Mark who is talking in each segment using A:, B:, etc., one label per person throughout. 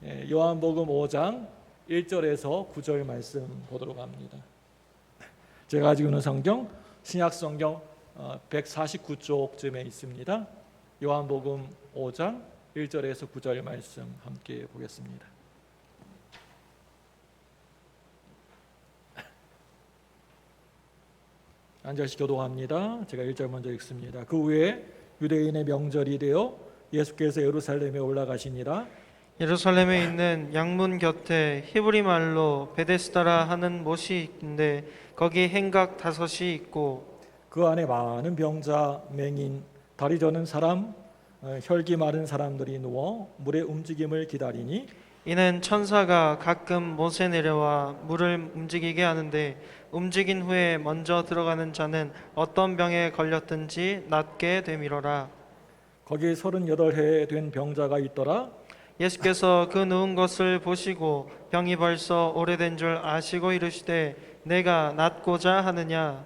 A: 요한복음 5장 1절에서 9절 말씀 보도록 합니다. 제가 가지고 있는 성경 신약성경 149쪽쯤에 있습니다. 요한복음 5장 1절에서 9절 말씀 함께 보겠습니다. 한 절씩 교독합니다. 제가 1절 먼저 읽습니다. 그 후에 유대인의 명절이 되어 예수께서 예루살렘에 올라가시니라.
B: 예루살렘에 있는 양문 곁에 히브리 말로 베데스다라 하는 못이 있는데 거기 행각 5이 있고
A: 그 안에 많은 병자, 맹인, 다리 저는 사람, 혈기 마른 사람들이 누워 물의 움직임을 기다리니
B: 이는 천사가 가끔 못에 내려와 물을 움직이게 하는데 움직인 후에 먼저 들어가는 자는 어떤 병에 걸렸든지 낫게 되미로라.
A: 거기 38해 된 병자가 있더라.
B: 예수께서 그 누운 것을 보시고 병이 벌써 오래된 줄 아시고 이르시되 내가 낫고자 하느냐.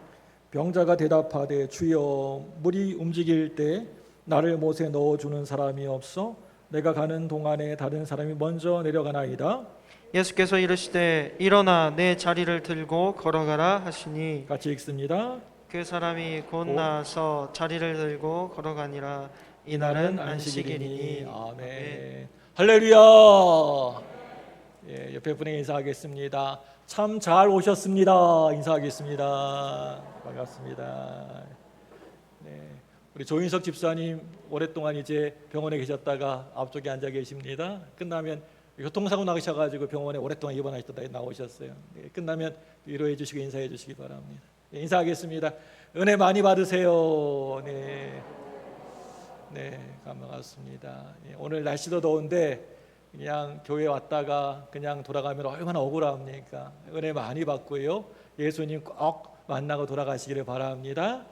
A: 병자가 대답하되 주여 물이 움직일 때 나를 못에 넣어주는 사람이 없어 내가 가는 동안에 다른 사람이 먼저 내려가나이다.
B: 예수께서 이르시되 일어나 내 자리를 들고 걸어가라 하시니
A: 같이 읽습니다.
B: 그 사람이 곧 나아서 자리를 들고 걸어가니라. 이날은 안식일이니.
A: 아멘. 할렐루야. 옆에 분에게 인사하겠습니다. 참 잘 오셨습니다. 인사하겠습니다. 반갑습니다. 우리 조인석 집사님 오랫동안 이제 병원에 계셨다가 앞쪽에 앉아 계십니다. 끝나면 교통사고 나셔가지고 병원에 오랫동안 입원하셨다가 나오셨어요. 끝나면 위로해 주시고 인사해 주시기 바랍니다. 인사하겠습니다. 은혜 많이 받으세요. 반갑습니다. 오늘 날씨도 더운데 그냥 교회 왔다가 그냥 돌아가면 얼마나 억울합니까? 은혜 많이 받고요. 예수님 꼭 만나고 돌아가시기를 바랍니다.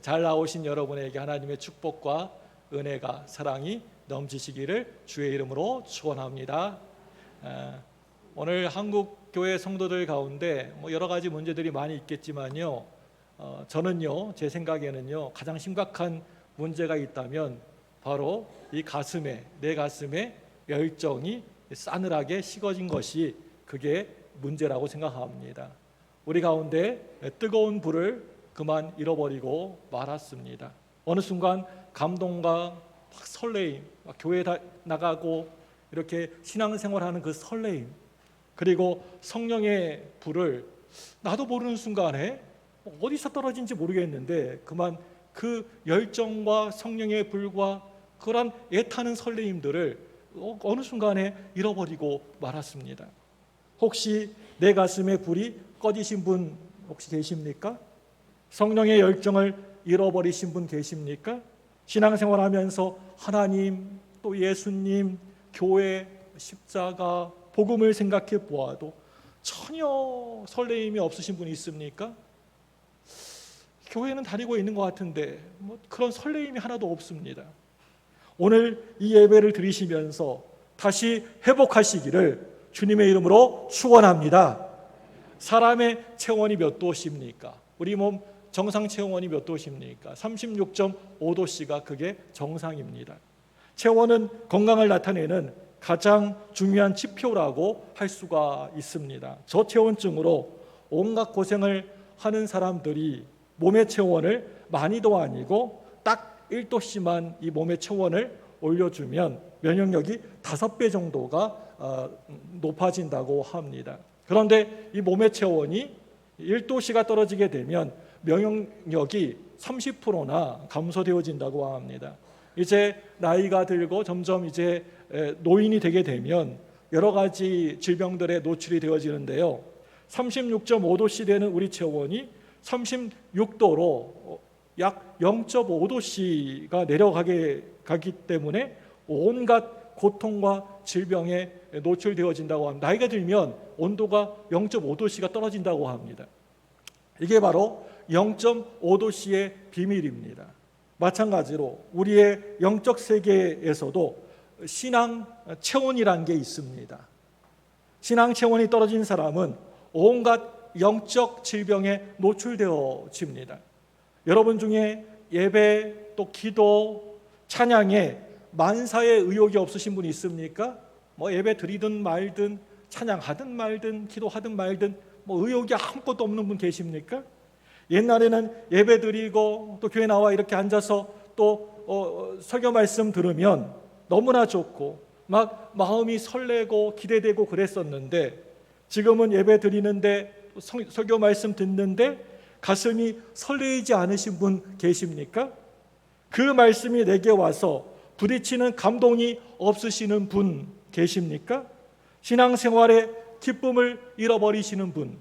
A: 잘 나오신 여러분에게 하나님의 축복과 은혜가 사랑이 넘치시기를 주의 이름으로 축원합니다. 오늘 한국 교회 성도들 가운데 여러 가지 문제들이 많이 있겠지만요. 저는요, 제 생각에는요, 가장 심각한 문제가 있다면 바로 이 가슴에, 내 가슴에 열정이 싸늘하게 식어진 것이 그게 문제라고 생각합니다. 우리 가운데 뜨거운 불을 그만 잃어버리고 말았습니다. 어느 순간 감동과 설레임, 교회 나가고 이렇게 신앙생활하는 그 설레임, 그리고 성령의 불을 나도 모르는 순간에 어디서 떨어진지 모르겠는데 그만 그 열정과 성령의 불과 그런 애타는 설레임들을 어느 순간에 잃어버리고 말았습니다. 혹시 내 가슴에 불이 꺼지신 분 혹시 계십니까? 성령의 열정을 잃어버리신 분 계십니까? 신앙생활하면서 하나님, 또 예수님, 교회, 십자가, 복음을 생각해 보아도 전혀 설레임이 없으신 분이 있습니까? 교회는 다니고 있는 것 같은데 그런 설레임이 하나도 없습니다. 오늘 이 예배를 드리시면서 다시 회복하시기를 주님의 이름으로 축원합니다. 사람의 체온이 몇 도십니까? 우리 몸 정상 체온이 몇 도십니까? 36.5도씨가 그게 정상입니다. 체온은 건강을 나타내는 가장 중요한 지표라고 할 수가 있습니다. 저체온증으로 온갖 고생을 하는 사람들이 몸의 체온을 많이도 아니고 딱 1도씨만 이 몸의 체온을 올려주면 면역력이 5배 정도가 높아진다고 합니다. 그런데 이 몸의 체온이 1도씨가 떨어지게 되면 면역력이 30%나 감소되어진다고 합니다. 이제 나이가 들고 점점 이제 노인이 되게 되면 여러 가지 질병들에 노출이 되어지는데요. 36.5도씨 되는 우리 체온이 36도로 약 0.5도씨가 가기 때문에 온갖 고통과 질병에 노출되어진다고 합니다. 나이가 들면 온도가 0.5도씨가 떨어진다고 합니다. 이게 바로 0.5도씨의 비밀입니다. 마찬가지로 우리의 영적 세계에서도 신앙 체온이라는 게 있습니다. 신앙 체온이 떨어진 사람은 온갖 영적 질병에 노출되어집니다. 여러분 중에 예배 또 기도 찬양에 만사의 의욕이 없으신 분이 있습니까? 뭐 예배 드리든 말든 찬양하든 말든 기도하든 말든 뭐 의욕이 아무것도 없는 분 계십니까? 옛날에는 예배 드리고 또 교회 나와 이렇게 앉아서 또 설교 말씀 들으면 너무나 좋고 막 마음이 설레고 기대되고 그랬었는데, 지금은 예배 드리는데 설교 말씀 듣는데 가슴이 설레이지 않으신 분 계십니까? 그 말씀이 내게 와서 부딪히는 감동이 없으시는 분 계십니까? 신앙생활에 기쁨을 잃어버리시는 분,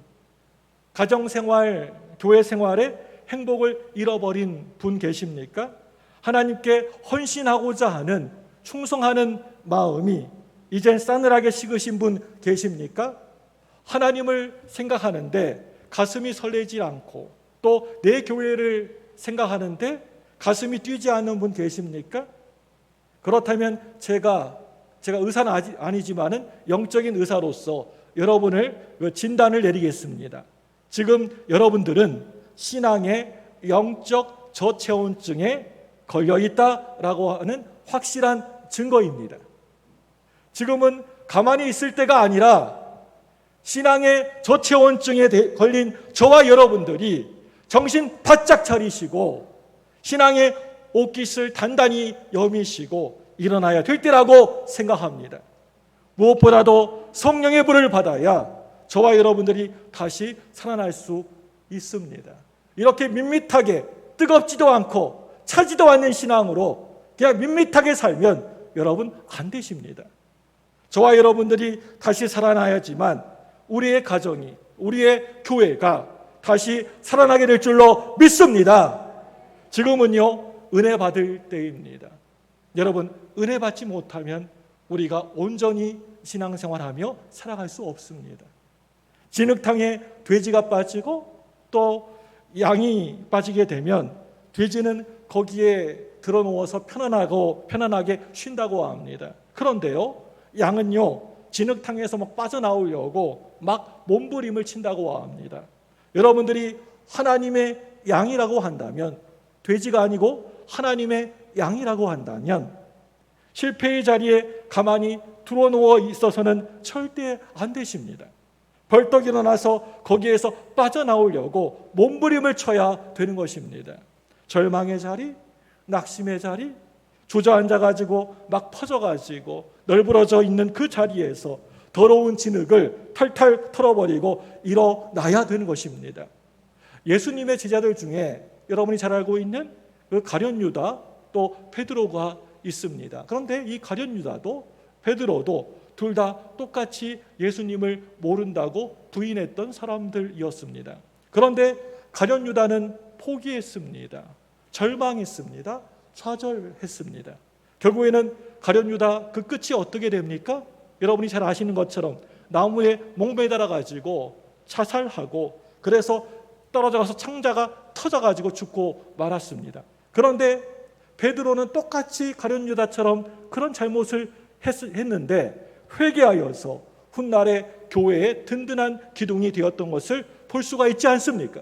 A: 가정생활, 교회생활에 행복을 잃어버린 분 계십니까? 하나님께 헌신하고자 하는 충성하는 마음이 이젠 싸늘하게 식으신 분 계십니까? 하나님을 생각하는데 가슴이 설레지 않고 또 내 교회를 생각하는데 가슴이 뛰지 않는 분 계십니까? 그렇다면 제가 의사는 아니지만은 영적인 의사로서 여러분을 진단을 내리겠습니다. 지금 여러분들은 신앙의 영적 저체온증에 걸려 있다라고 하는 확실한 증거입니다. 지금은 가만히 있을 때가 아니라 신앙의 저체온증에 걸린 저와 여러분들이 정신 바짝 차리시고 신앙의 옷깃을 단단히 여미시고 일어나야 될 때라고 생각합니다. 무엇보다도 성령의 불을 받아야 저와 여러분들이 다시 살아날 수 있습니다. 이렇게 밋밋하게 뜨겁지도 않고 차지도 않는 신앙으로 그냥 밋밋하게 살면 여러분 안 되십니다. 저와 여러분들이 다시 살아나야지만 우리의 가정이, 우리의 교회가 다시 살아나게 될 줄로 믿습니다. 지금은요, 은혜 받을 때입니다. 여러분, 은혜 받지 못하면 우리가 온전히 신앙생활하며 살아갈 수 없습니다. 진흙탕에 돼지가 빠지고 또 양이 빠지게 되면 돼지는 거기에 들어누워서 편안하게 쉰다고 합니다. 그런데요, 양은요, 진흙탕에서 막 빠져나오려고 막 몸부림을 친다고 합니다. 여러분들이 하나님의 양이라고 한다면, 돼지가 아니고 하나님의 양이라고 한다면 실패의 자리에 가만히 들어누워 있어서는 절대 안 되십니다. 벌떡 일어나서 거기에서 빠져나오려고 몸부림을 쳐야 되는 것입니다. 절망의 자리, 낙심의 자리, 주저앉아가지고 막 퍼져가지고 널브러져 있는 그 자리에서 더러운 진흙을 탈탈 털어버리고 일어나야 되는 것입니다. 예수님의 제자들 중에 여러분이 잘 알고 있는 그 가룟 유다 또 베드로가 있습니다. 그런데 이 가룟 유다도 베드로도 둘 다 똑같이 예수님을 모른다고 부인했던 사람들이었습니다. 그런데 가룟 유다는 포기했습니다. 절망했습니다. 좌절했습니다. 결국에는 가룟 유다 그 끝이 어떻게 됩니까? 여러분이 잘 아시는 것처럼 나무에 목매달아 가지고 자살하고, 그래서 떨어져서 창자가 터져가지고 죽고 말았습니다. 그런데 베드로는 똑같이 가룟 유다처럼 그런 잘못을 했는데 회개하여서 훗날에 교회의 든든한 기둥이 되었던 것을 볼 수가 있지 않습니까?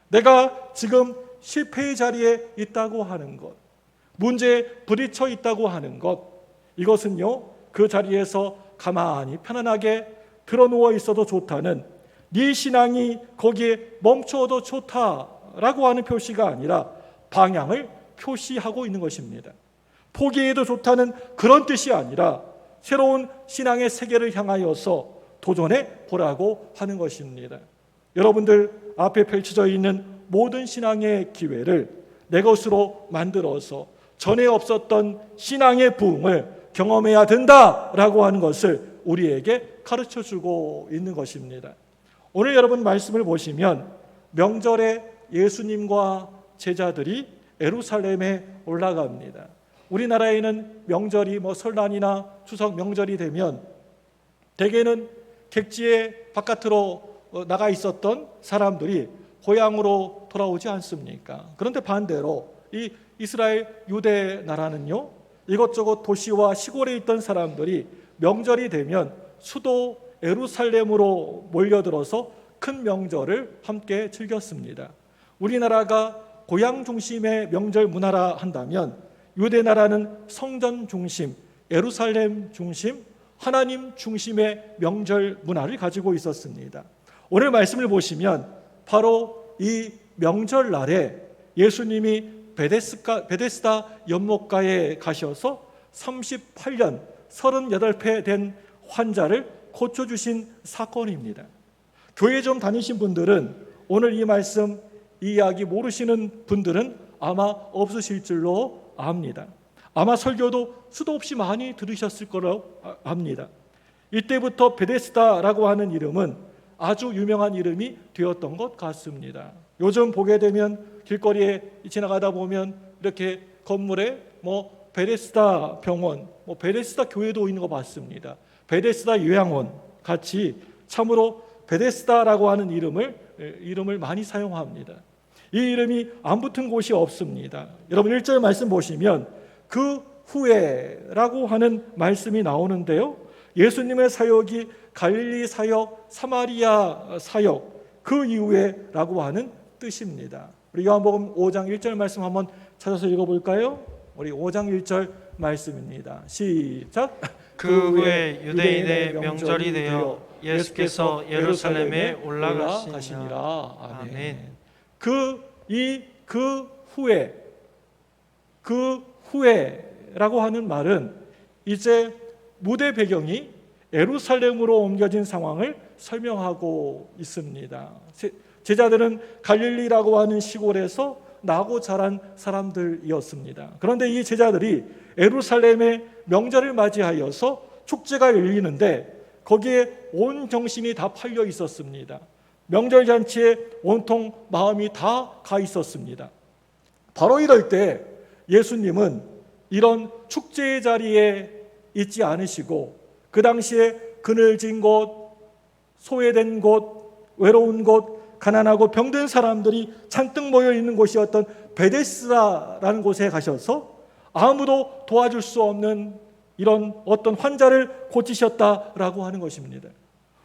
A: 내가 지금 실패의 자리에 있다고 하는 것, 문제에 부딪혀 있다고 하는 것, 이것은요, 그 자리에서 가만히 편안하게 드러누워 있어도 좋다는, 네 신앙이 거기에 멈춰도 좋다라고 하는 표시가 아니라 방향을 표시하고 있는 것입니다. 포기해도 좋다는 그런 뜻이 아니라 새로운 신앙의 세계를 향하여서 도전해 보라고 하는 것입니다. 여러분들 앞에 펼쳐져 있는 모든 신앙의 기회를 내 것으로 만들어서 전에 없었던 신앙의 부흥을 경험해야 된다라고 하는 것을 우리에게 가르쳐주고 있는 것입니다. 오늘 여러분 말씀을 보시면 명절에 예수님과 제자들이 예루살렘에 올라갑니다. 우리나라에는 명절이 설날이나 추석 명절이 되면 대개는 객지에 바깥으로 나가 있었던 사람들이 고향으로 돌아오지 않습니까? 그런데 반대로 이 이스라엘 유대 나라는요, 이것저것 도시와 시골에 있던 사람들이 명절이 되면 수도 예루살렘으로 몰려들어서 큰 명절을 함께 즐겼습니다. 우리나라가 고향 중심의 명절 문화라 한다면 유대 나라는 성전 중심, 예루살렘 중심, 하나님 중심의 명절 문화를 가지고 있었습니다. 오늘 말씀을 보시면 바로 이 명절날에 예수님이 베데스다 연못가에 가셔서 38년 38회 된 환자를 고쳐주신 사건입니다. 교회 좀 다니신 분들은 오늘 이 말씀, 이 이야기 모르시는 분들은 아마 없으실 줄로 압니다. 아마 설교도 수도 없이 많이 들으셨을 거라고 압니다. 이때부터 베데스다라고 하는 이름은 아주 유명한 이름이 되었던 것 같습니다. 요즘 보게 되면 길거리에 지나가다 보면 이렇게 건물에 베데스다 병원, 베데스다 교회도 있는 거 봤습니다. 베데스다 요양원 같이 참으로 베데스다라고 하는 이름을 많이 사용합니다. 이 이름이 안 붙은 곳이 없습니다. 여러분 1절 말씀 보시면 그 후에라고 하는 말씀이 나오는데요. 예수님의 사역이 갈릴리 사역, 사마리아 사역 그 이후에라고 하는 뜻입니다. 우리 요한복음 5장 1절 말씀 한번 찾아서 읽어볼까요? 우리 5장 1절 말씀입니다. 시작.
B: 그 후에 유대인의 명절이 되어 예수께서 예루살렘에 올라가시니라. 아멘.
A: 그 후에라고 하는 말은 이제 무대 배경이 예루살렘으로 옮겨진 상황을 설명하고 있습니다. 제자들은 갈릴리라고 하는 시골에서 나고 자란 사람들이었습니다. 그런데 이 제자들이 예루살렘의 명절을 맞이하여서 축제가 열리는데 거기에 온 정신이 다 팔려 있었습니다. 명절 잔치에 온통 마음이 다 가 있었습니다. 바로 이럴 때 예수님은 이런 축제의 자리에 있지 않으시고 그 당시에 그늘진 곳, 소외된 곳, 외로운 곳, 가난하고 병든 사람들이 잔뜩 모여 있는 곳이었던 베데스다라는 곳에 가셔서 아무도 도와줄 수 없는 이런 어떤 환자를 고치셨다라고 하는 것입니다.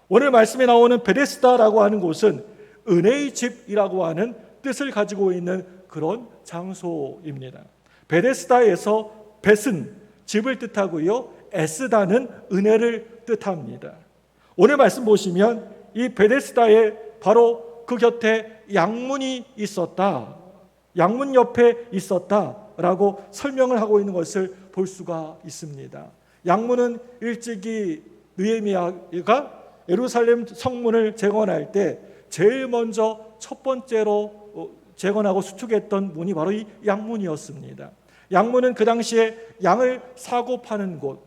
A: 오늘 말씀에 나오는 베데스다라고 하는 곳은 은혜의 집이라고 하는 뜻을 가지고 있는 그런 장소입니다. 베데스다에서 벳은 집을 뜻하고요, 에스다는 은혜를 뜻합니다. 오늘 말씀 보시면 이 베데스다에 바로 그 곁에 양문이 있었다, 양문 옆에 있었다라고 설명을 하고 있는 것을 볼 수가 있습니다. 양문은 일찍이 느헤미야가 예루살렘 성문을 재건할 때 제일 먼저 첫 번째로 재건하고 수축했던 문이 바로 이 양문이었습니다. 양문은 그 당시에 양을 사고 파는 곳,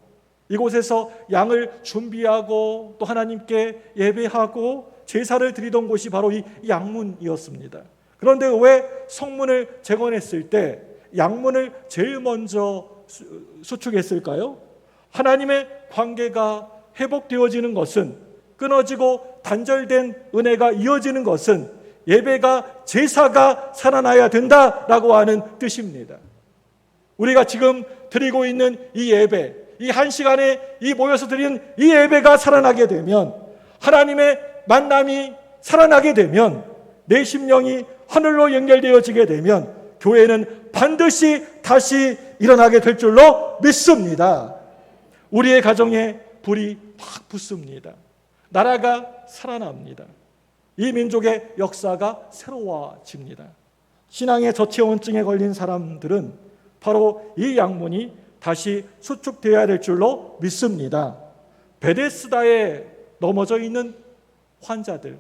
A: 이곳에서 양을 준비하고 또 하나님께 예배하고 제사를 드리던 곳이 바로 이 양문이었습니다. 그런데 왜 성문을 재건했을 때 양문을 제일 먼저 수축했을까요? 하나님의 관계가 회복되어지는 것은, 끊어지고 단절된 은혜가 이어지는 것은 예배가, 제사가 살아나야 된다라고 하는 뜻입니다. 우리가 지금 드리고 있는 이 예배, 이 한 시간에 이 모여서 드리는 이 예배가 살아나게 되면, 하나님의 만남이 살아나게 되면, 내 심령이 하늘로 연결되어지게 되면 교회는 반드시 다시 일어나게 될 줄로 믿습니다. 우리의 가정에 불이 팍 붙습니다. 나라가 살아납니다. 이 민족의 역사가 새로워집니다. 신앙의 저체온증에 걸린 사람들은 바로 이 양문이 다시 수축되어야 될 줄로 믿습니다. 베데스다에 넘어져 있는 환자들,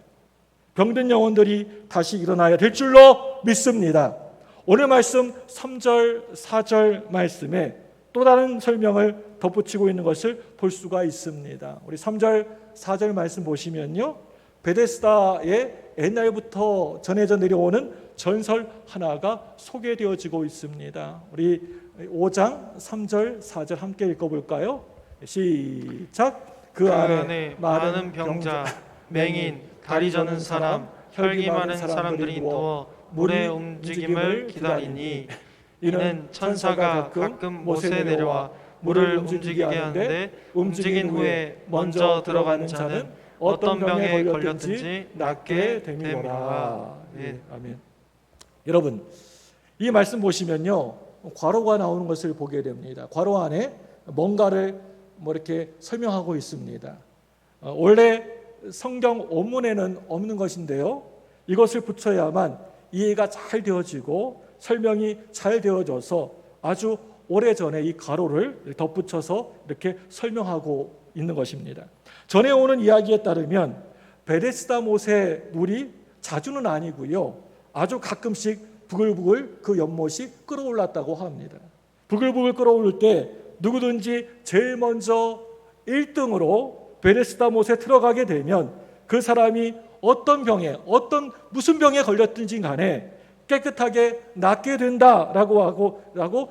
A: 병든 영혼들이 다시 일어나야 될 줄로 믿습니다. 오늘 말씀 3절, 4절 말씀에 또 다른 설명을 덧붙이고 있는 것을 볼 수가 있습니다. 우리 3절, 4절 말씀 보시면요, 베데스다에 옛날부터 전해져 내려오는 전설 하나가 소개되어지고 있습니다. 우리 5장 3절, 4절 함께 읽어볼까요? 시작. 그 안에
B: 많은 병자, 맹인, 다리 저는 사람, 혈기 많은 사람들이 누워 물의 움직임을 기다리니, 이는 천사가 가끔 못에 내려와 물을 움직이게 하는데, 움직인 후에 먼저 들어간 자는 어떤 병에 걸렸든지 낫게 됨이라.
A: 아멘. 여러분, 이 말씀 보시면요, 괄호가 나오는 것을 보게 됩니다. 괄호 안에 뭔가를 이렇게 설명하고 있습니다. 원래 성경 원문에는 없는 것인데요. 이것을 붙여야만 이해가 잘 되어지고 설명이 잘 되어져서 아주 오래전에 이 가로를 덧붙여서 이렇게 설명하고 있는 것입니다. 전해 오는 이야기에 따르면 베데스다 못의 물이 자주는 아니고요. 아주 가끔씩 부글부글 그 연못이 끓어올랐다고 합니다. 부글부글 끓어오를 때 누구든지 제일 먼저 1등으로 베데스다 못에 들어가게 되면 그 사람이 어떤 병에 무슨 병에 걸렸든지 간에 깨끗하게 낫게 된다라고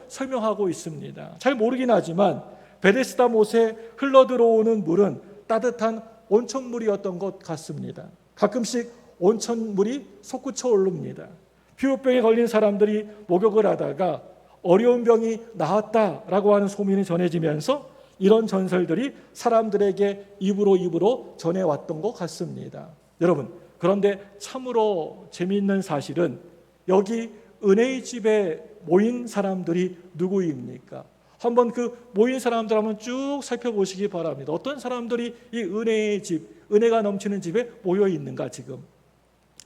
A: 설명하고 있습니다. 잘 모르긴 하지만 베데스다 못에 흘러들어오는 물은 따뜻한 온천물이었던 것 같습니다. 가끔씩 온천물이 솟구쳐 오릅니다. 피부병에 걸린 사람들이 목욕을 하다가 어려운 병이 나았다라고 하는 소문이 전해지면서 이런 전설들이 사람들에게 입으로 전해왔던 것 같습니다. 여러분, 그런데 참으로 재미있는 사실은 여기 은혜의 집에 모인 사람들이 누구입니까? 한번 그 모인 사람들 한번 쭉 살펴보시기 바랍니다. 어떤 사람들이 이 은혜의 집, 은혜가 넘치는 집에 모여 있는가 지금?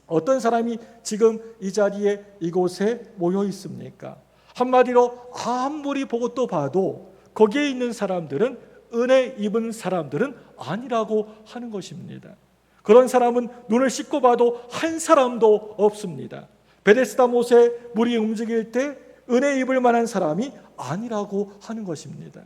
A: 어떤 사람이 지금 이 자리에 이곳에 모여 있습니까? 한마디로 아무리 보고 또 봐도 거기에 있는 사람들은 은혜 입은 사람들은 아니라고 하는 것입니다. 그런 사람은 눈을 씻고 봐도 한 사람도 없습니다. 베데스다 못에 물이 움직일 때 은혜 입을 만한 사람이 아니라고 하는 것입니다.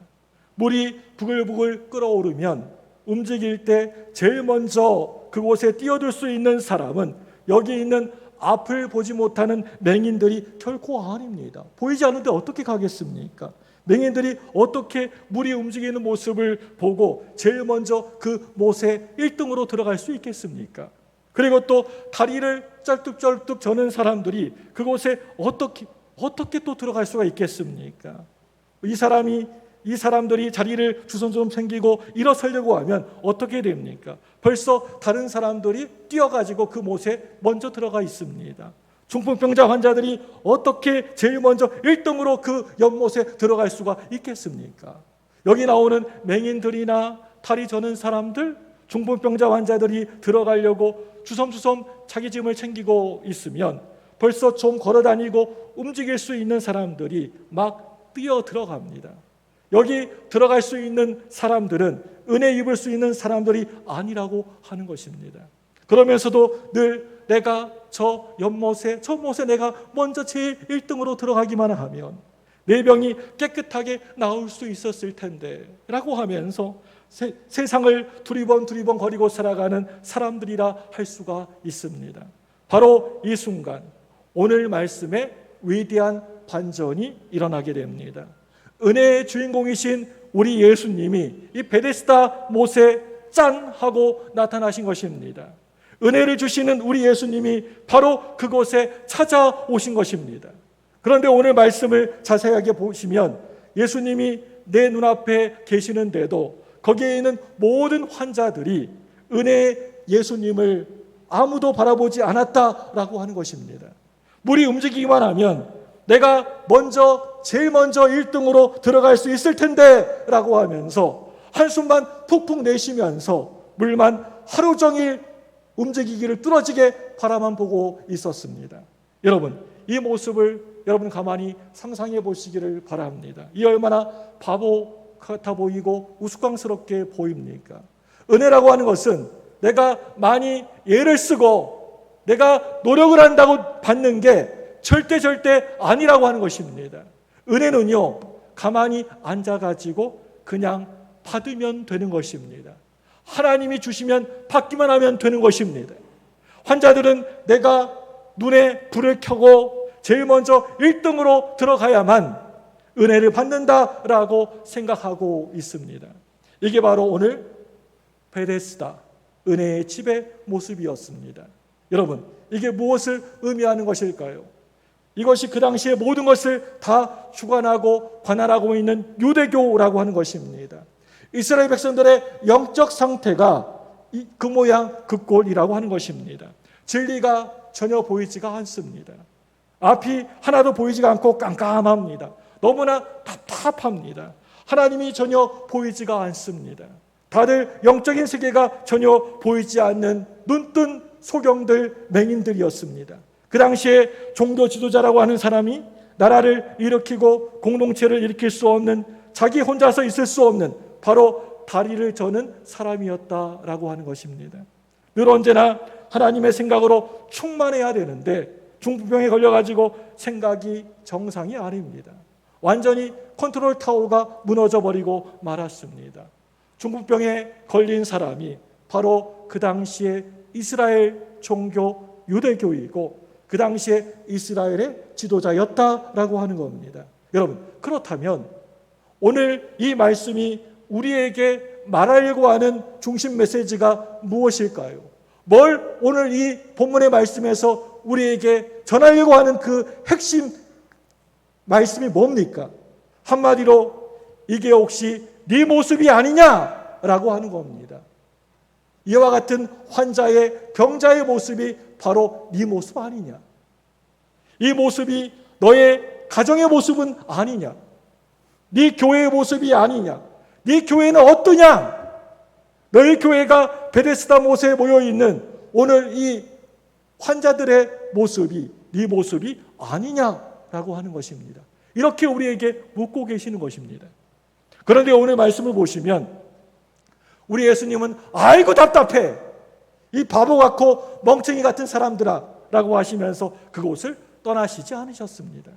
A: 물이 부글부글 끓어오르면 움직일 때 제일 먼저 그곳에 뛰어들 수 있는 사람은 여기 있는 앞을 보지 못하는 맹인들이 결코 아닙니다. 보이지 않는데 어떻게 가겠습니까? 맹인들이 어떻게 물이 움직이는 모습을 보고 제일 먼저 그 못에 1등으로 들어갈 수 있겠습니까? 그리고 또 다리를 쩔뚝쩔뚝 저는 사람들이 그곳에 어떻게 또 들어갈 수가 있겠습니까? 이 사람들이 자리를 주섬주섬 챙기고 일어서려고 하면 어떻게 됩니까? 벌써 다른 사람들이 뛰어가지고 그 못에 먼저 들어가 있습니다. 중풍병자 환자들이 어떻게 제일 먼저 1등으로 그 연못에 들어갈 수가 있겠습니까? 여기 나오는 맹인들이나 다리 저는 사람들, 중풍병자 환자들이 들어가려고 주섬주섬 자기 짐을 챙기고 있으면 벌써 좀 걸어다니고 움직일 수 있는 사람들이 막 뛰어 들어갑니다. 여기 들어갈 수 있는 사람들은 은혜 입을 수 있는 사람들이 아니라고 하는 것입니다. 그러면서도 늘 내가 저 못에 내가 먼저 제일 1등으로 들어가기만 하면 내 병이 깨끗하게 나을 수 있었을 텐데 라고 하면서 세상을 두리번 거리고 살아가는 사람들이라 할 수가 있습니다. 바로 이 순간 오늘 말씀에 위대한 반전이 일어나게 됩니다. 은혜의 주인공이신 우리 예수님이 이 베데스다 못에 짠 하고 나타나신 것입니다. 은혜를 주시는 우리 예수님이 바로 그곳에 찾아오신 것입니다. 그런데 오늘 말씀을 자세하게 보시면 예수님이 내 눈앞에 계시는데도 거기에 있는 모든 환자들이 은혜의 예수님을 아무도 바라보지 않았다라고 하는 것입니다. 물이 움직이기만 하면 내가 제일 먼저 1등으로 들어갈 수 있을 텐데 라고 하면서 한숨만 푹푹 내쉬면서 물만 하루 종일 움직이기를 뚫어지게 바라만 보고 있었습니다. 여러분, 이 모습을 여러분 가만히 상상해 보시기를 바랍니다. 이 얼마나 바보 같아 보이고 우스꽝스럽게 보입니까? 은혜라고 하는 것은 내가 많이 애를 쓰고 내가 노력을 한다고 받는 게 절대 아니라고 하는 것입니다. 은혜는요, 가만히 앉아가지고 그냥 받으면 되는 것입니다. 하나님이 주시면 받기만 하면 되는 것입니다. 환자들은 내가 눈에 불을 켜고 제일 먼저 1등으로 들어가야만 은혜를 받는다라고 생각하고 있습니다. 이게 바로 오늘 베데스다 은혜의 집의 모습이었습니다. 여러분, 이게 무엇을 의미하는 것일까요? 이것이 그 당시에 모든 것을 다 주관하고 관할하고 있는 유대교라고 하는 것입니다. 이스라엘 백성들의 영적 상태가 그 모양 그 꼴이라고 하는 것입니다. 진리가 전혀 보이지가 않습니다. 앞이 하나도 보이지가 않고 깜깜합니다. 너무나 답답합니다. 하나님이 전혀 보이지가 않습니다. 다들 영적인 세계가 전혀 보이지 않는 눈뜬 소경들, 맹인들이었습니다. 그 당시에 종교 지도자라고 하는 사람이 나라를 일으키고 공동체를 일으킬 수 없는, 자기 혼자서 있을 수 없는 바로 다리를 저는 사람이었다라고 하는 것입니다. 늘 언제나 하나님의 생각으로 충만해야 되는데 중풍병에 걸려가지고 생각이 정상이 아닙니다. 완전히 컨트롤 타워가 무너져 버리고 말았습니다. 중풍병에 걸린 사람이 바로 그 당시에 이스라엘 종교 유대교이고 그 당시에 이스라엘의 지도자였다라고 하는 겁니다. 여러분, 그렇다면 오늘 이 말씀이 우리에게 말하려고 하는 중심 메시지가 무엇일까요? 뭘 오늘 이 본문의 말씀에서 우리에게 전하려고 하는 그 핵심 말씀이 뭡니까? 한마디로 이게 혹시 네 모습이 아니냐라고 하는 겁니다. 이와 같은 환자의, 병자의 모습이 바로 네 모습 아니냐? 이 모습이 너의 가정의 모습은 아니냐? 네 교회의 모습이 아니냐? 네 교회는 어떠냐? 너희 교회가 베데스다 못에 모여있는 오늘 이 환자들의 모습이 네 모습이 아니냐라고 하는 것입니다. 이렇게 우리에게 묻고 계시는 것입니다. 그런데 오늘 말씀을 보시면 우리 예수님은 아이고 답답해, 이 바보 같고 멍청이 같은 사람들아 라고 하시면서 그곳을 떠나시지 않으셨습니다.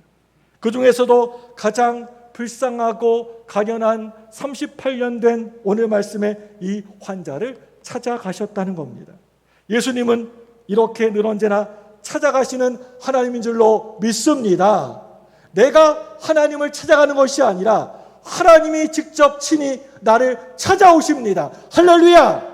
A: 그 중에서도 가장 불쌍하고 가련한 38년 된 오늘 말씀의 이 환자를 찾아가셨다는 겁니다. 예수님은 이렇게 늘 언제나 찾아가시는 하나님인 줄로 믿습니다. 내가 하나님을 찾아가는 것이 아니라 하나님이 직접 친히 나를 찾아오십니다. 할렐루야!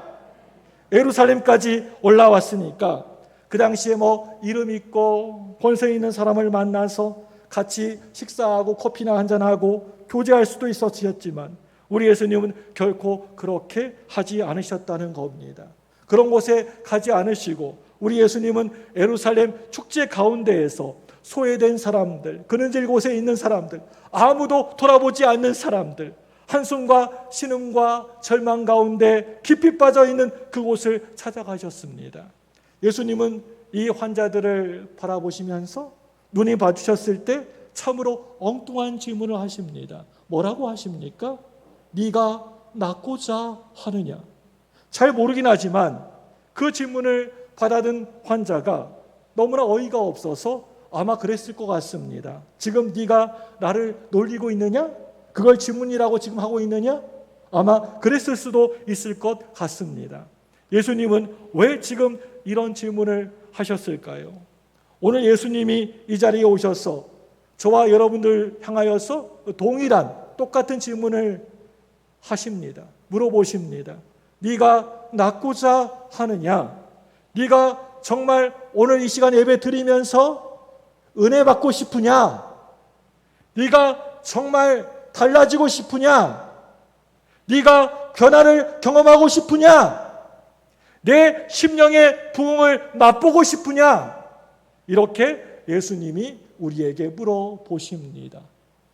A: 예루살렘까지 올라왔으니까 그 당시에 이름 있고 권세 있는 사람을 만나서 같이 식사하고 커피나 한잔하고 교제할 수도 있었지만 우리 예수님은 결코 그렇게 하지 않으셨다는 겁니다. 그런 곳에 가지 않으시고 우리 예수님은 예루살렘 축제 가운데에서 소외된 사람들, 그늘질 곳에 있는 사람들, 아무도 돌아보지 않는 사람들, 한숨과 신음과 절망 가운데 깊이 빠져 있는 그곳을 찾아가셨습니다. 예수님은 이 환자들을 바라보시면서 눈이 봐주셨을 때 참으로 엉뚱한 질문을 하십니다. 뭐라고 하십니까? 네가 낫고자 하느냐? 잘 모르긴 하지만 그 질문을 받아든 환자가 너무나 어이가 없어서 아마 그랬을 것 같습니다. 지금 네가 나를 놀리고 있느냐? 그걸 질문이라고 지금 하고 있느냐? 아마 그랬을 수도 있을 것 같습니다. 예수님은 왜 지금 이런 질문을 하셨을까요? 오늘 예수님이 이 자리에 오셔서 저와 여러분들 향하여서 동일한 똑같은 질문을 하십니다. 물어보십니다. 네가 낫고자 하느냐? 네가 정말 오늘 이 시간 예배 드리면서 은혜 받고 싶으냐? 네가 정말 달라지고 싶으냐? 네가 변화를 경험하고 싶으냐? 내 심령의 부흥을 맛보고 싶으냐? 이렇게 예수님이 우리에게 물어보십니다.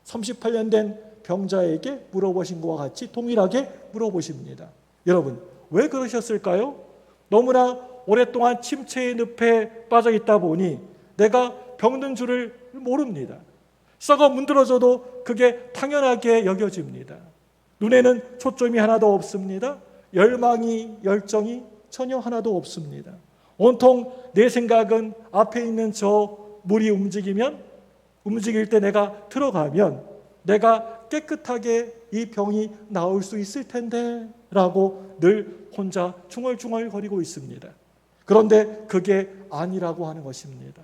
A: 38년 된 병자에게 물어보신 것과 같이 동일하게 물어보십니다. 여러분, 왜 그러셨을까요? 너무나 오랫동안 침체의 늪에 빠져 있다 보니 내가 병든 줄을 모릅니다. 썩어 문드러져도 그게 당연하게 여겨집니다. 눈에는 초점이 하나도 없습니다. 열망이, 열정이 전혀 하나도 없습니다. 온통 내 생각은 앞에 있는 저 물이 움직일 때 내가 들어가면 내가 깨끗하게 이 병이 나을 수 있을 텐데 라고 늘 혼자 중얼중얼거리고 있습니다. 그런데 그게 아니라고 하는 것입니다.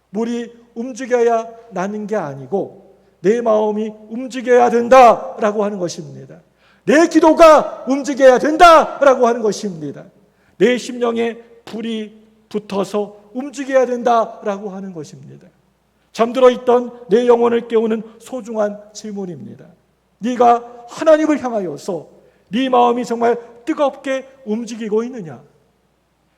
A: 물이 움직여야 나는 게 아니고 내 마음이 움직여야 된다라고 하는 것입니다. 내 기도가 움직여야 된다라고 하는 것입니다. 내 심령에 불이 붙어서 움직여야 된다라고 하는 것입니다. 잠들어 있던 내 영혼을 깨우는 소중한 질문입니다. 네가 하나님을 향하여서 네 마음이 정말 뜨겁게 움직이고 있느냐?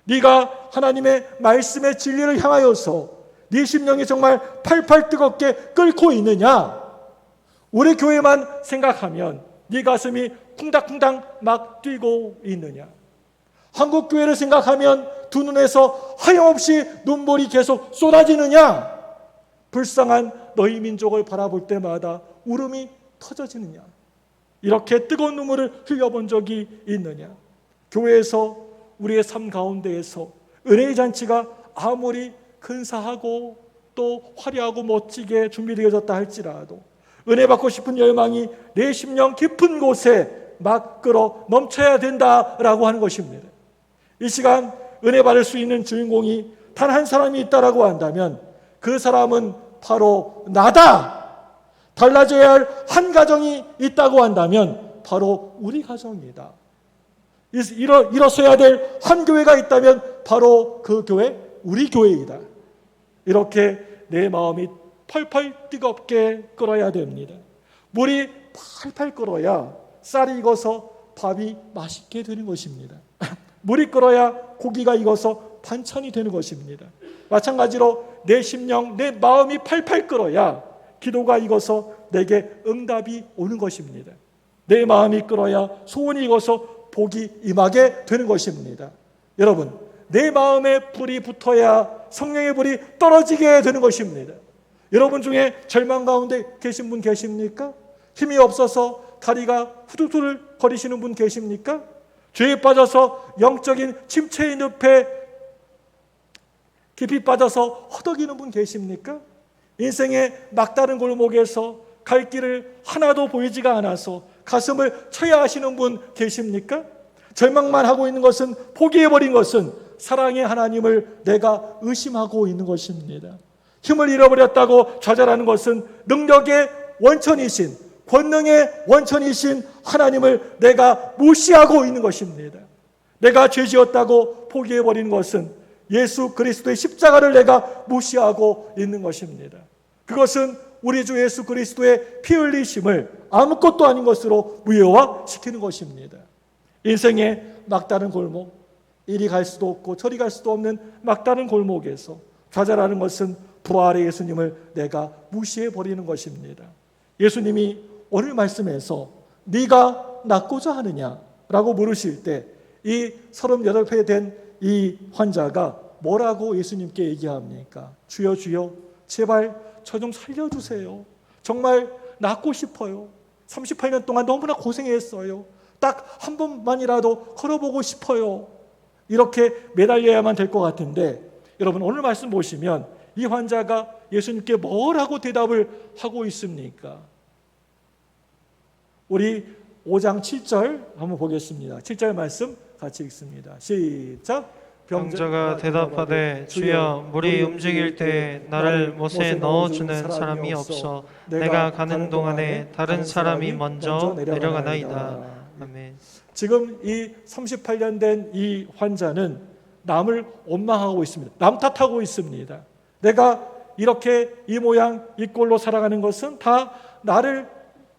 A: 네가 하나님의 말씀의 진리를 향하여서 네 심령이 정말 팔팔 뜨겁게 끓고 있느냐? 우리 교회만 생각하면 네 가슴이 쿵닥쿵닥 막 뛰고 있느냐? 한국 교회를 생각하면 두 눈에서 하염없이 눈물이 계속 쏟아지느냐? 불쌍한 너희 민족을 바라볼 때마다 울음이 터져지느냐? 이렇게 뜨거운 눈물을 흘려본 적이 있느냐? 교회에서 우리의 삶 가운데에서 은혜의 잔치가 아무리 근사하고 또 화려하고 멋지게 준비되어졌다 할지라도 은혜 받고 싶은 열망이 내 심령 깊은 곳에 막 끌어 넘쳐야 된다라고 하는 것입니다. 이 시간 은혜 받을 수 있는 주인공이 단 한 사람이 있다라고 한다면 그 사람은 바로 나다. 달라져야 할 한 가정이 있다고 한다면 바로 우리 가정이다. 일어서야 될 한 교회가 있다면 바로 그 교회, 우리 교회이다. 이렇게 내 마음이 펄펄 뜨겁게 끓어야 됩니다. 물이 펄펄 끓어야 쌀이 익어서 밥이 맛있게 되는 것입니다. 물이 끓어야 고기가 익어서 반찬이 되는 것입니다. 마찬가지로 내 심령, 내 마음이 팔팔 끓어야 기도가 익어서 내게 응답이 오는 것입니다. 내 마음이 끓어야 소원이 익어서 복이 임하게 되는 것입니다. 여러분, 내 마음에 불이 붙어야 성령의 불이 떨어지게 되는 것입니다. 여러분 중에 절망 가운데 계신 분 계십니까? 힘이 없어서 다리가 후들후들 거리시는 분 계십니까? 죄에 빠져서 영적인 침체의 늪에 깊이 빠져서 허덕이는 분 계십니까? 인생의 막다른 골목에서 갈 길을 하나도 보이지가 않아서 가슴을 쳐야 하시는 분 계십니까? 절망만 하고 있는 것은, 포기해버린 것은 사랑의 하나님을 내가 의심하고 있는 것입니다. 힘을 잃어버렸다고 좌절하는 것은 능력의 원천이신, 권능의 원천이신 하나님을 내가 무시하고 있는 것입니다. 내가 죄지었다고 포기해버리는 것은 예수 그리스도의 십자가를 내가 무시하고 있는 것입니다. 그것은 우리 주 예수 그리스도의 피 흘리심을 아무것도 아닌 것으로 무효화시키는 것입니다. 인생의 막다른 골목, 이리 갈 수도 없고 저리 갈 수도 없는 막다른 골목에서 좌절하는 것은 부활의 예수님을 내가 무시해버리는 것입니다. 예수님이 오늘 말씀에서 네가 낫고자 하느냐라고 물으실 때 이 38회 된 이 환자가 뭐라고 예수님께 얘기합니까? 주여 주여 제발 저 좀 살려주세요. 정말 낫고 싶어요. 38년 동안 너무나 고생했어요. 딱 한 번만이라도 걸어보고 싶어요. 이렇게 매달려야만 될 것 같은데 여러분 오늘 말씀 보시면 이 환자가 예수님께 뭐라고 대답을 하고 있습니까? 우리 5장 7절 한번 보겠습니다. 7절 말씀 같이 읽습니다. 시작.
B: 병자가 대답하되 주여 물이 움직일 때 나를 못에 넣어주는 사람이 없어 내가 가는 동안에 다른 사람이 먼저 내려가나이다. 아멘.
A: 지금 이 38년 된 이 환자는 남을 원망하고 있습니다. 남 탓하고 있습니다. 내가 이렇게 이 모양 이 꼴로 살아가는 것은 다 나를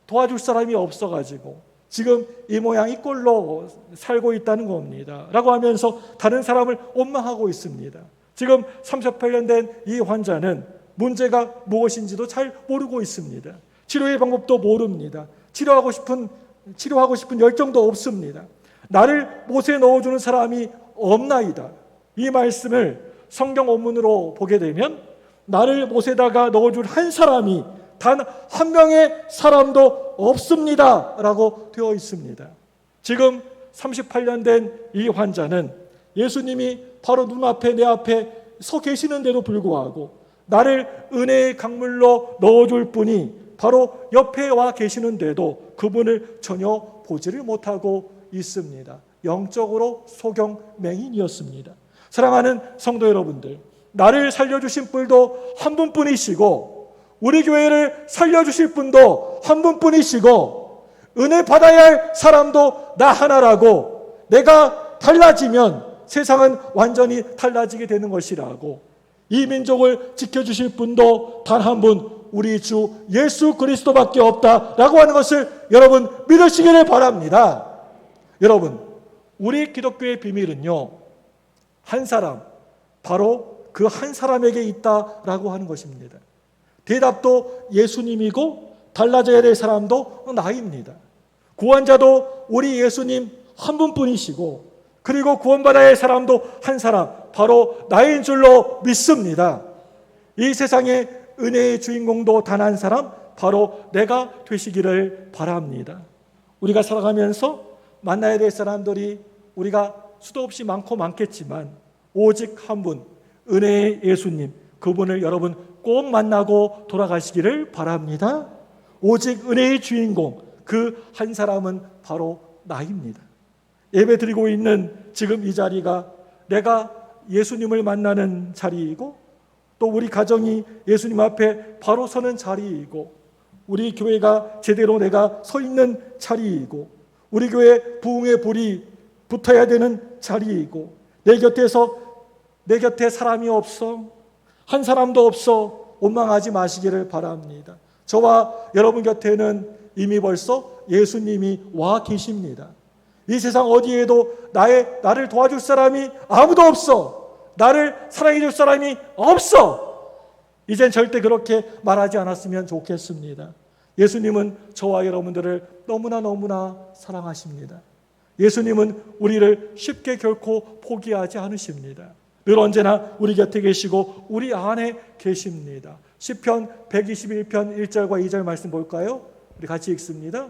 A: 도와줄 사람이 없어가지고 지금 이 모양 이 꼴로 살고 있다는 겁니다. 라고 하면서 다른 사람을 원망하고 있습니다. 지금 38년 된 이 환자는 문제가 무엇인지도 잘 모르고 있습니다. 치료의 방법도 모릅니다. 치료하고 싶은 열정도 없습니다. 나를 못에 넣어주는 사람이 없나이다. 이 말씀을 성경 원문으로 보게 되면 나를 못에다가 넣어줄 한 사람이 단 한 명의 사람도 없습니다 라고 되어 있습니다. 지금 38년 된 이 환자는 예수님이 바로 눈앞에 내 앞에 서 계시는데도 불구하고 나를 은혜의 강물로 넣어줄 분이 바로 옆에 와 계시는데도 그분을 전혀 보지를 못하고 있습니다. 영적으로 소경맹인이었습니다. 사랑하는 성도 여러분들, 나를 살려주신 분도 한 분뿐이시고 우리 교회를 살려주실 분도 한 분뿐이시고 은혜 받아야 할 사람도 나 하나라고 내가 달라지면 세상은 완전히 달라지게 되는 것이라고 이 민족을 지켜주실 분도 단 한 분 우리 주 예수 그리스도밖에 없다라고 하는 것을 여러분 믿으시기를 바랍니다. 여러분 우리 기독교의 비밀은요 한 사람 바로 그 한 사람에게 있다라고 하는 것입니다. 대답도 예수님이고 달라져야 될 사람도 나입니다. 구원자도 우리 예수님 한 분뿐이시고 그리고 구원받아야 할 사람도 한 사람, 바로 나인 줄로 믿습니다. 이 세상의 은혜의 주인공도 단 한 사람, 바로 내가 되시기를 바랍니다. 우리가 살아가면서 만나야 될 사람들이 우리가 수도 없이 많고 많겠지만 오직 한 분, 은혜의 예수님, 그분을 여러분 꼭 만나고 돌아가시기를 바랍니다. 오직 은혜의 주인공, 그 한 사람은 바로 나입니다. 예배 드리고 있는 지금 이 자리가 내가 예수님을 만나는 자리이고 또 우리 가정이 예수님 앞에 바로 서는 자리이고 우리 교회가 제대로 내가 서 있는 자리이고 우리 교회 부흥의 불이 붙어야 되는 자리이고 내 곁에 사람이 없어, 한 사람도 없어 원망하지 마시기를 바랍니다. 저와 여러분 곁에는 이미 벌써 예수님이 와 계십니다. 이 세상 어디에도 나를 도와줄 사람이 아무도 없어. 나를 사랑해 줄 사람이 없어. 이젠 절대 그렇게 말하지 않았으면 좋겠습니다. 예수님은 저와 여러분들을 너무나 사랑하십니다. 예수님은 우리를 쉽게 결코 포기하지 않으십니다. 늘 언제나 우리 곁에 계시고 우리 안에 계십니다. 시편 121편 1절과 2절 말씀 볼까요? 우리 같이 읽습니다.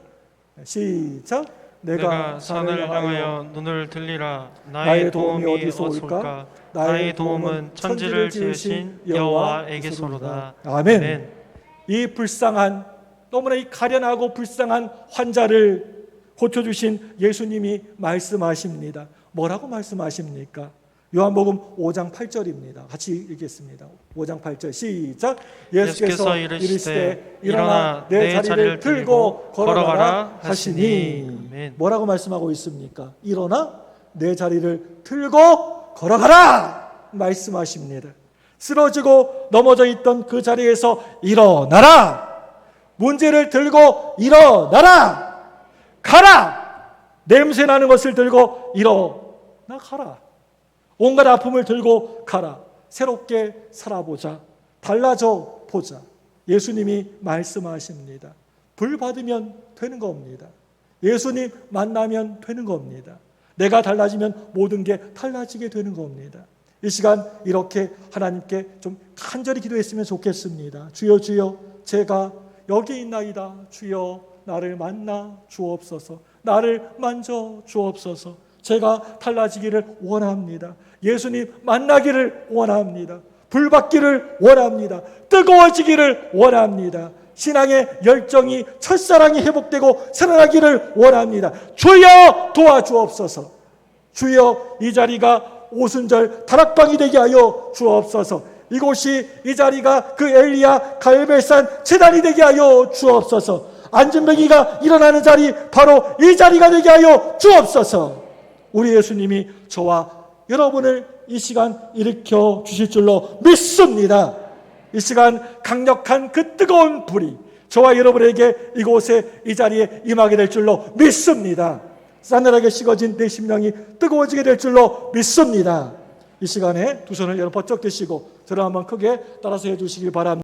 A: 시작.
B: 내가 산을 향하여 눈을 들리라. 나의 도움이 어디서 올까? 나의 도움은 천지를 지으신 여호와에게서로다.
A: 아멘. 이 불쌍한, 너무나 이 가련하고 불쌍한 환자를 고쳐주신 예수님이 말씀하십니다. 뭐라고 말씀하십니까? 요한복음 5장 8절입니다. 같이 읽겠습니다. 5장 8절 시작. 예수께서 이르시되 일어나 내 자리를 들고 걸어가라 하시니. 뭐라고 말씀하고 있습니까? 일어나 내 자리를 들고 걸어가라 말씀하십니다. 쓰러지고 넘어져 있던 그 자리에서 일어나라. 문제를 들고 일어나라. 가라. 냄새 나는 것을 들고 일어나 가라. 온갖 아픔을 들고 가라. 새롭게 살아보자. 달라져 보자. 예수님이 말씀하십니다. 불 받으면 되는 겁니다. 예수님 만나면 되는 겁니다. 내가 달라지면 모든 게 달라지게 되는 겁니다. 이 시간 이렇게 하나님께 좀 간절히 기도했으면 좋겠습니다. 주여 주여 제가 여기 있나이다. 주여 나를 만나 주옵소서. 나를 만져 주옵소서. 제가 달라지기를 원합니다. 예수님 만나기를 원합니다. 불 받기를 원합니다. 뜨거워지기를 원합니다. 신앙의 열정이, 첫사랑이 회복되고 살아나기를 원합니다. 주여 도와주옵소서. 주여 이 자리가 오순절 다락방이 되게 하여 주옵소서. 이곳이 이 자리가 그 엘리야 갈멜산 제단이 되게 하여 주옵소서. 안진뱅이가 일어나는 자리 바로 이 자리가 되게 하여 주옵소서. 우리 예수님이 저와 여러분을 이 시간 일으켜 주실 줄로 믿습니다. 이 시간 강력한 그 뜨거운 불이 저와 여러분에게 이곳에 이 자리에 임하게 될 줄로 믿습니다. 싸늘하게 식어진 내 심령이 뜨거워지게 될 줄로 믿습니다. 이 시간에 두 손을 여러분 번쩍 드시고 저를 한번 크게 따라서 해주시기 바랍니다.